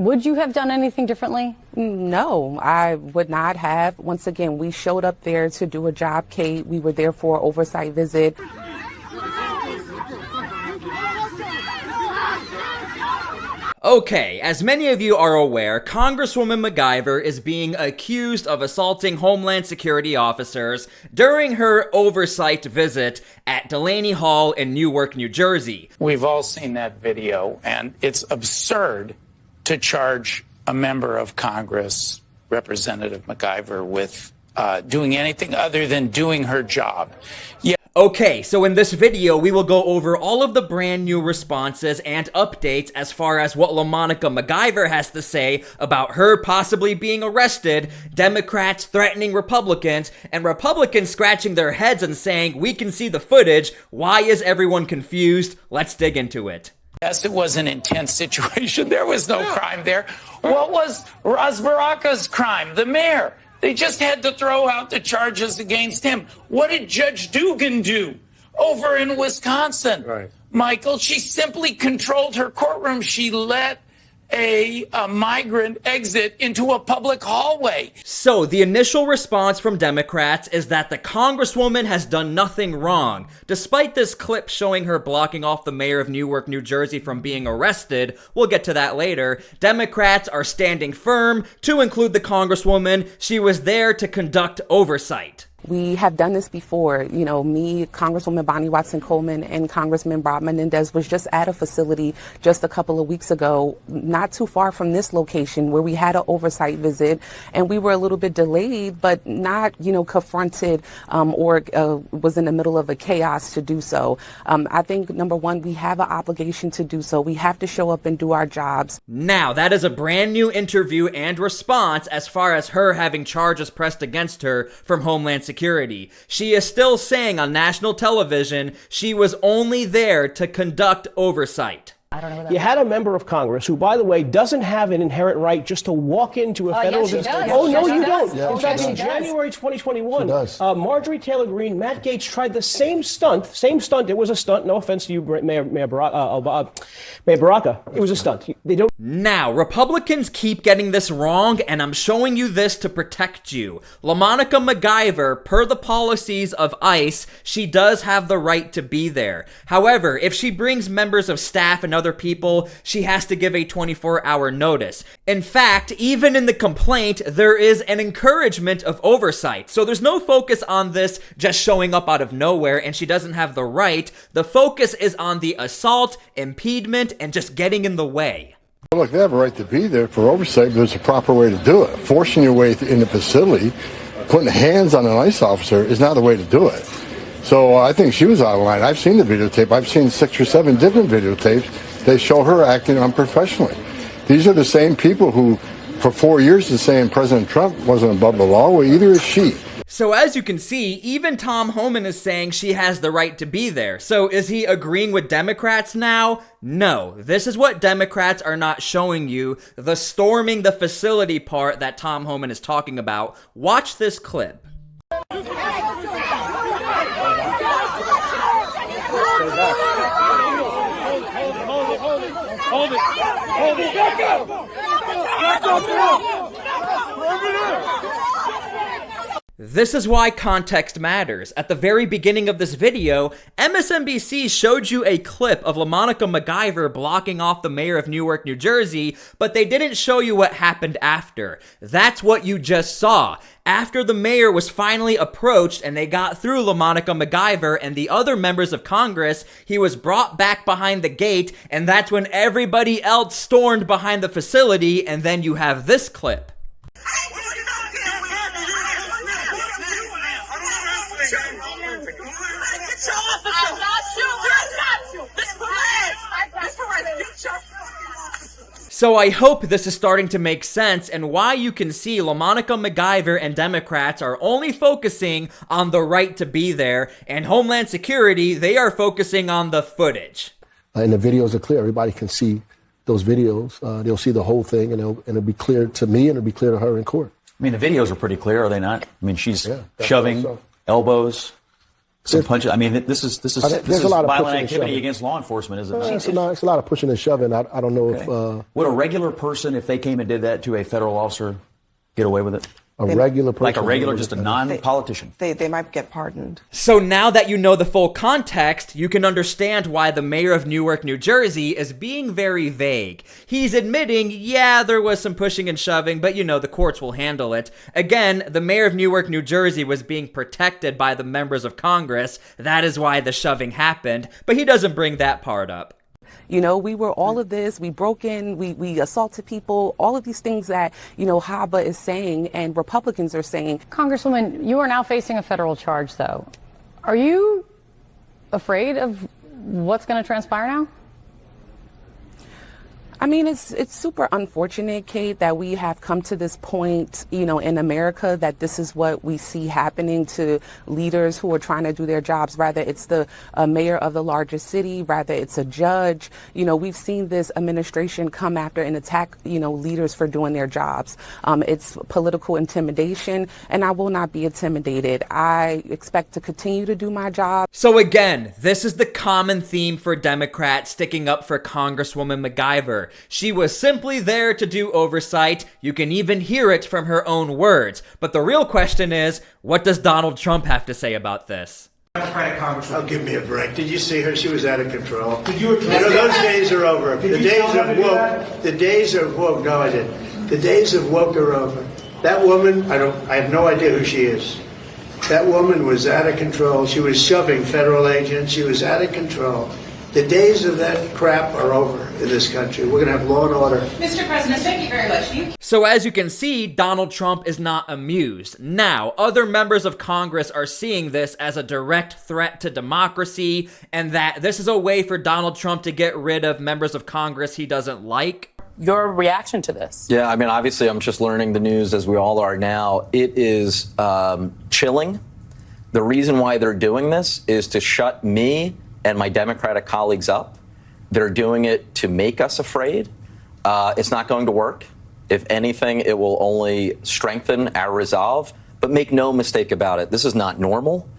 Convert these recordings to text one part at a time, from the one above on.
Would you have done anything differently? No, I would not have. Once again, we showed up there to do a job, Kate. We were there for an oversight visit. Okay, as many of you are aware, Congresswoman MacIver is being accused of assaulting Homeland Security officers during her oversight visit at Delaney Hall in Newark, New Jersey. We've all seen that video, and it's absurd to charge a member of Congress, Representative MacIver, with doing anything other than doing her job. Yeah. Okay, so in this video, we will go over all of the brand new responses and updates as far as what LaMonica MacIver has to say about her possibly being arrested, Democrats threatening Republicans, and Republicans scratching their heads and saying, we can see the footage, why is everyone confused? Let's dig into it. Yes, it was an intense situation. There was no crime there. What was Ras Baraka's crime? The mayor. They just had to throw out the charges against him. What did Judge Dugan do over in Wisconsin? Right. Michael, she simply controlled her courtroom. She let a migrant exit into a public hallway. So the initial response from Democrats is that the Congresswoman has done nothing wrong. Despite this clip showing her blocking off the mayor of Newark, New Jersey from being arrested, we'll get to that later, Democrats are standing firm to include the Congresswoman. She was there to conduct oversight. We have done this before. You know, me, Congresswoman Bonnie Watson-Coleman, and Congressman Bob Menendez was just at a facility just a couple of weeks ago, not too far from this location, where we had an oversight visit, and we were a little bit delayed, but not, you know, confronted or was in the middle of a chaos to do so. I think, number one, we have an obligation to do so. We have to show up and do our jobs. Now, that is a brand new interview and response as far as her having charges pressed against her from Homeland Security. She is still saying on national television she was only there to conduct oversight. I don't know what that You had a member of Congress who, by the way, doesn't have an inherent right just to walk into a federal... Yes, she does. Oh, no, Yes, you she don't. does. In fact, in January 2021, Marjorie Taylor Greene, Matt Gaetz tried the same stunt. It was a stunt. No offense to you, Mayor Baraka. It was a stunt. They don't... Now, Republicans keep getting this wrong, and I'm showing you this to protect you. LaMonica MacIver, per the policies of ICE, she does have the right to be there. However, if she brings members of staff and other people, she has to give a 24-hour notice. In fact, even in the complaint, there is an encouragement of oversight. So there's no focus on this just showing up out of nowhere and she doesn't have the right. The focus is on the assault, impediment, and just getting in the way. Look, they have a right to be there for oversight, but there's a proper way to do it. Forcing your way in the facility, putting hands on an ICE officer is not the way to do it. So I think she was out of line. I've seen the videotape. I've seen 6 or 7 different videotapes. They show her acting unprofessionally. These are the same people who, for 4 years, are saying President Trump wasn't above the law. Well, either is she. So as you can see, even Tom Homan is saying she has the right to be there. So is he agreeing with Democrats now? No. This is what Democrats are not showing you, the storming the facility part that Tom Homan is talking about. Watch this clip. Hold it. Back up. This is why context matters. At the very beginning of this video, MSNBC showed you a clip of LaMonica MacIver blocking off the mayor of Newark, New Jersey, but they didn't show you what happened after. That's what you just saw. After the mayor was finally approached and they got through LaMonica MacIver and the other members of Congress, he was brought back behind the gate, and that's when everybody else stormed behind the facility, and then you have this clip. So I hope this is starting to make sense and why you can see LaMonica MacIver and Democrats are only focusing on the right to be there, and Homeland Security, they are focusing on the footage. And the videos are clear. Everybody can see those videos. They'll see the whole thing, and it'll be clear to me and it'll be clear to her in court. I mean, the videos are pretty clear, are they not? I mean, she's shoving elbows, some punches. I mean, this is there's a lot of violent pushing activity and against law enforcement, is it not? It's a lot of pushing and shoving. I don't know if would a regular person, if they came and did that to a federal officer, get away with it? Regular person, like a regular, just a non-politician. They might get pardoned. So now that you know the full context, you can understand why the mayor of Newark, New Jersey is being very vague. He's admitting, yeah, there was some pushing and shoving, but you know, the courts will handle it. Again, the mayor of Newark, New Jersey was being protected by the members of Congress. That is why the shoving happened, but he doesn't bring that part up. You know, we were all of this, we broke in, we assaulted people, all of these things that, you know, Haba is saying and Republicans are saying. Congresswoman, you are now facing a federal charge, though. Are you afraid of what's going to transpire now? I mean, it's super unfortunate, Kate, that we have come to this point, you know, in America, that this is what we see happening to leaders who are trying to do their jobs. Rather it's the mayor of the largest city, rather it's a judge. You know, we've seen this administration come after and attack, you know, leaders for doing their jobs. It's political intimidation, and I will not be intimidated. I expect to continue to do my job. So again, this is the common theme for Democrats sticking up for Congresswoman MacIver. She was simply there to do oversight. You can even hear it from her own words. But the real question is, what does Donald Trump have to say about this? Oh, give me a break. Did you see her? She was out of control. Did you address those days are over. The days of woke. The days of woke. No, I didn't. The days of woke are over. That woman, I have no idea who she is. That woman was out of control. She was shoving federal agents. She was out of control. The days of that crap are over in this country. We're going to have law and order. Mr. President, thank you very much. So as you can see, Donald Trump is not amused. Now, other members of Congress are seeing this as a direct threat to democracy, and that this is a way for Donald Trump to get rid of members of Congress he doesn't like. Your reaction to this? Yeah, I mean, obviously, I'm just learning the news as we all are now. It is chilling. The reason why they're doing this is to shut me and my Democratic colleagues up. They're doing it to make us afraid. It's not going to work. If anything, it will only strengthen our resolve. But make no mistake about it, this is not normal.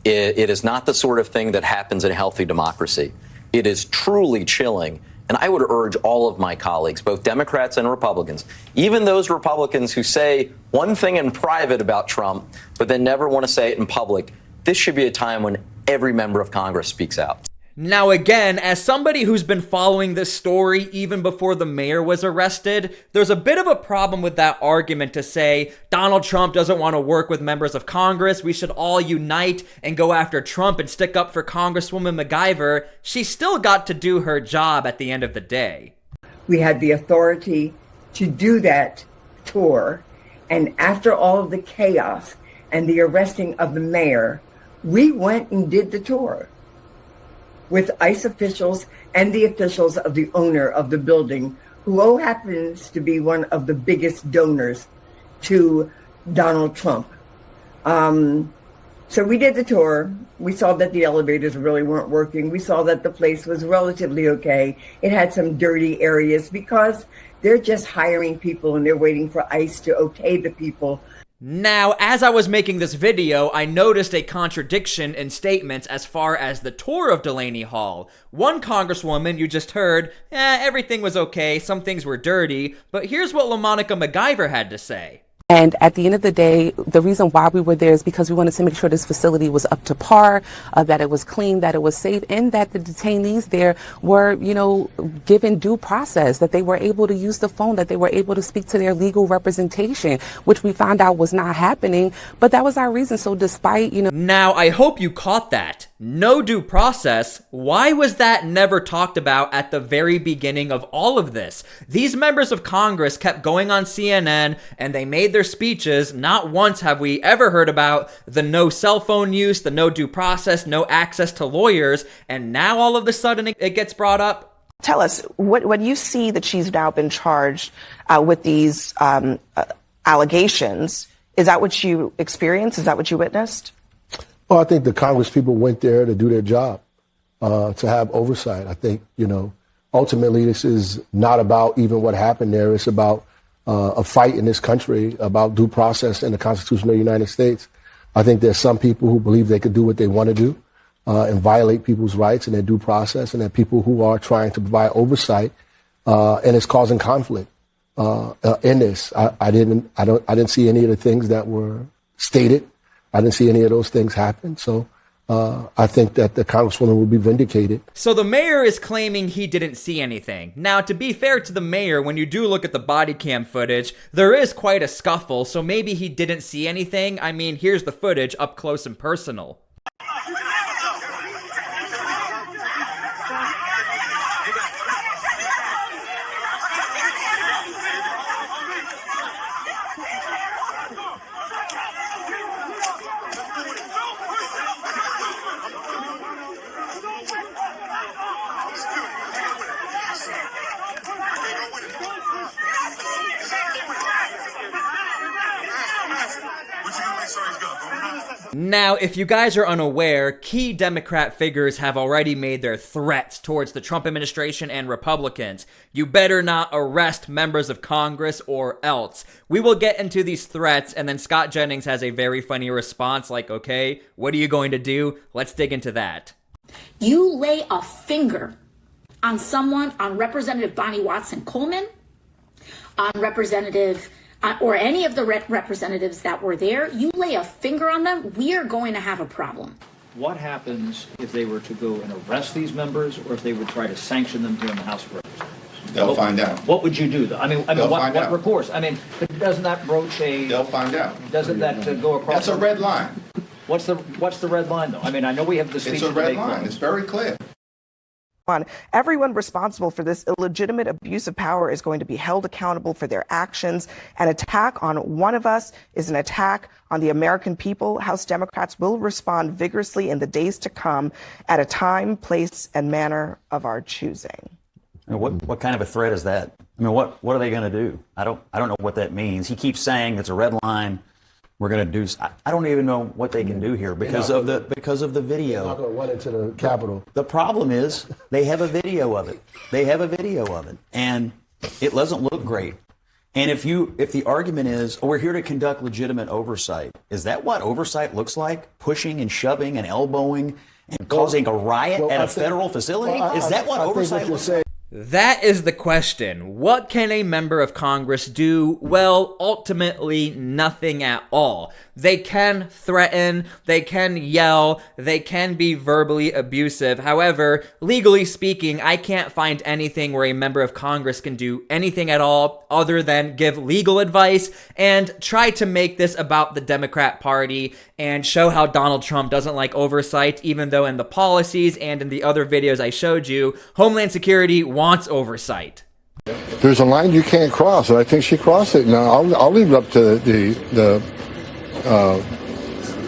It is not the sort of thing that happens in a healthy democracy. It is truly chilling. And I would urge all of my colleagues, both Democrats and Republicans, even those Republicans who say one thing in private about Trump, but then never want to say it in public, this should be a time when every member of Congress speaks out. Now again, as somebody who's been following this story even before the mayor was arrested, there's a bit of a problem with that argument to say Donald Trump doesn't want to work with members of Congress. We should all unite and go after Trump and stick up for Congresswoman MacIver. She still got to do her job at the end of the day. We had the authority to do that tour, and after all of the chaos and the arresting of the mayor, we went and did the tour with ICE officials and the officials of the owner of the building, who happens to be one of the biggest donors to Donald Trump. So we did the tour. We saw that the elevators really weren't working. We saw that the place was relatively okay. It had some dirty areas because they're just hiring people and they're waiting for ICE to okay the people. Now, as I was making this video, I noticed a contradiction in statements as far as the tour of Delaney Hall. One congresswoman you just heard, everything was okay, some things were dirty, but here's what LaMonica MacIver had to say. And at the end of the day, the reason why we were there is because we wanted to make sure this facility was up to par, that it was clean, that it was safe, and that the detainees there were, you know, given due process, that they were able to use the phone, that they were able to speak to their legal representation, which we found out was not happening. But that was our reason. So despite, you know. Now, I hope you caught that. No due process. Why was that never talked about at the very beginning of all of this? These members of Congress kept going on CNN and they made their speeches. Not once have we ever heard about the no cell phone use, the no due process, no access to lawyers, and now all of a sudden it gets brought up. Tell us, when you see that she's now been charged with these allegations, is that what you experienced? Is that what you witnessed? Well, I think the Congress people went there to do their job, to have oversight. I think, you know, ultimately this is not about even what happened there. It's about a fight in this country, about due process and the Constitution of the United States. I think there's some people who believe they could do what they want to do and violate people's rights and their due process, and there are people who are trying to provide oversight and it's causing conflict in this. I didn't see any of the things that were stated. I didn't see any of those things happen. So I think that the Congresswoman will be vindicated. So the mayor is claiming he didn't see anything. Now, to be fair to the mayor, when you do look at the body cam footage, there is quite a scuffle, so maybe he didn't see anything. I mean, here's the footage up close and personal. Now, if you guys are unaware, key Democrat figures have already made their threats towards the Trump administration and Republicans. You better not arrest members of Congress or else. We will get into these threats, and then Scott Jennings has a very funny response like, okay, what are you going to do? Let's dig into that. You lay a finger on someone, on Representative Bonnie Watson Coleman, on Representative or any of the representatives that were there, you lay a finger on them, we are going to have a problem. What happens if they were to go and arrest these members, or if they would try to sanction them here in the House of Representatives? They'll find out. What would you do, though? I mean, what recourse? I mean, but doesn't that broach a... They'll find out. Doesn't that go across... That's a red line. What's the red line, though? I mean, I know we have the speech... It's a red line. It's very clear. Everyone responsible for this illegitimate abuse of power is going to be held accountable for their actions. An attack on one of us is an attack on the American people. House Democrats will respond vigorously in the days to come at a time, place, and manner of our choosing. What kind of a threat is that? I mean, what are they going to do? I don't know what that means. He keeps saying it's a red line. We're going to do. I don't even know what they can do here because of the video. They're not going to run into the Capitol. The problem is they have a video of it. And it doesn't look great. And if the argument is, we're here to conduct legitimate oversight, is that what oversight looks like? Pushing and shoving and elbowing and causing a riot at a federal facility? Is that what oversight looks like? That is the question. What can a member of Congress do? Well, ultimately, nothing at all. They can threaten, they can yell, they can be verbally abusive. However, legally speaking, I can't find anything where a member of Congress can do anything at all other than give legal advice and try to make this about the Democrat Party and show how Donald Trump doesn't like oversight, even though in the policies and in the other videos I showed you, Homeland Security wants oversight. There's a line you can't cross, and I think she crossed it. Now, I'll leave it up to the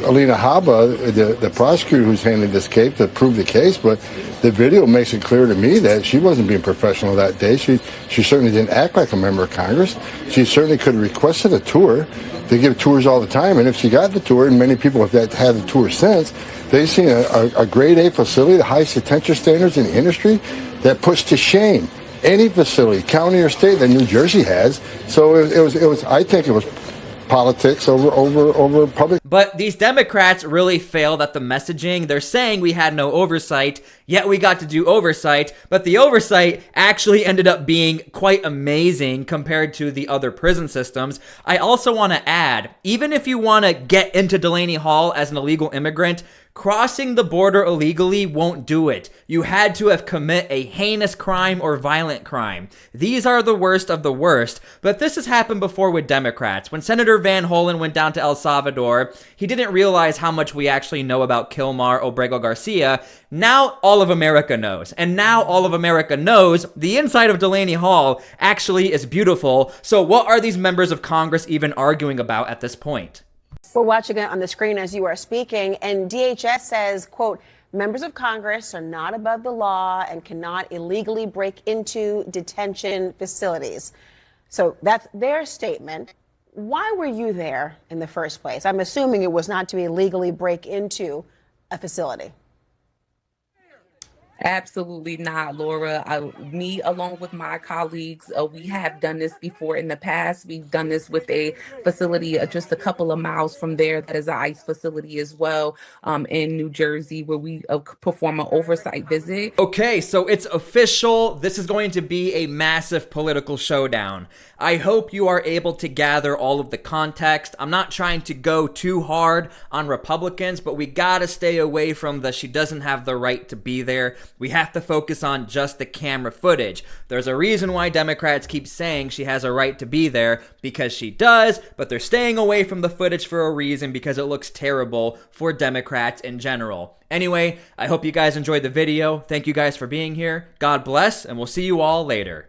Alina Habba, the prosecutor who's handling this case, to prove the case, but the video makes it clear to me that she wasn't being professional that day. She certainly didn't act like a member of Congress. She certainly could have requested a tour. They give tours all the time, and if she got the tour, and many people have had the tour since, they've seen a grade A facility, the highest detention standards in the industry, that puts to shame any facility, county or state, that New Jersey has. So it was. I think it was politics over public. But these Democrats really failed at the messaging. They're saying we had no oversight, yet we got to do oversight, but the oversight actually ended up being quite amazing compared to the other prison systems. I also want to add, even if you want to get into Delaney Hall as an illegal immigrant, crossing the border illegally won't do it. You had to have commit a heinous crime or violent crime. These are the worst of the worst, but this has happened before with Democrats. When Senator Van Hollen went down to El Salvador, he didn't realize how much we actually know about Kilmar Obrego Garcia. Now all of America knows. And now all of America knows the inside of Delaney Hall actually is beautiful. So what are these members of Congress even arguing about at this point? We're watching it on the screen as you are speaking, and DHS says, quote, members of Congress are not above the law and cannot illegally break into detention facilities. So that's their statement. Why were you there in the first place? I'm assuming it was not to illegally break into a facility. Absolutely not, Laura. Me, along with my colleagues, we have done this before in the past. We've done this with a facility just a couple of miles from there that is an ICE facility as well, in New Jersey, where we perform an oversight visit. Okay, so it's official. This is going to be a massive political showdown. I hope you are able to gather all of the context. I'm not trying to go too hard on Republicans, but we gotta stay away from the she doesn't have the right to be there. We have to focus on just the camera footage. There's a reason why Democrats keep saying she has a right to be there, because she does, but they're staying away from the footage for a reason, because it looks terrible for Democrats in general. Anyway, I hope you guys enjoyed the video. Thank you guys for being here. God bless, and we'll see you all later.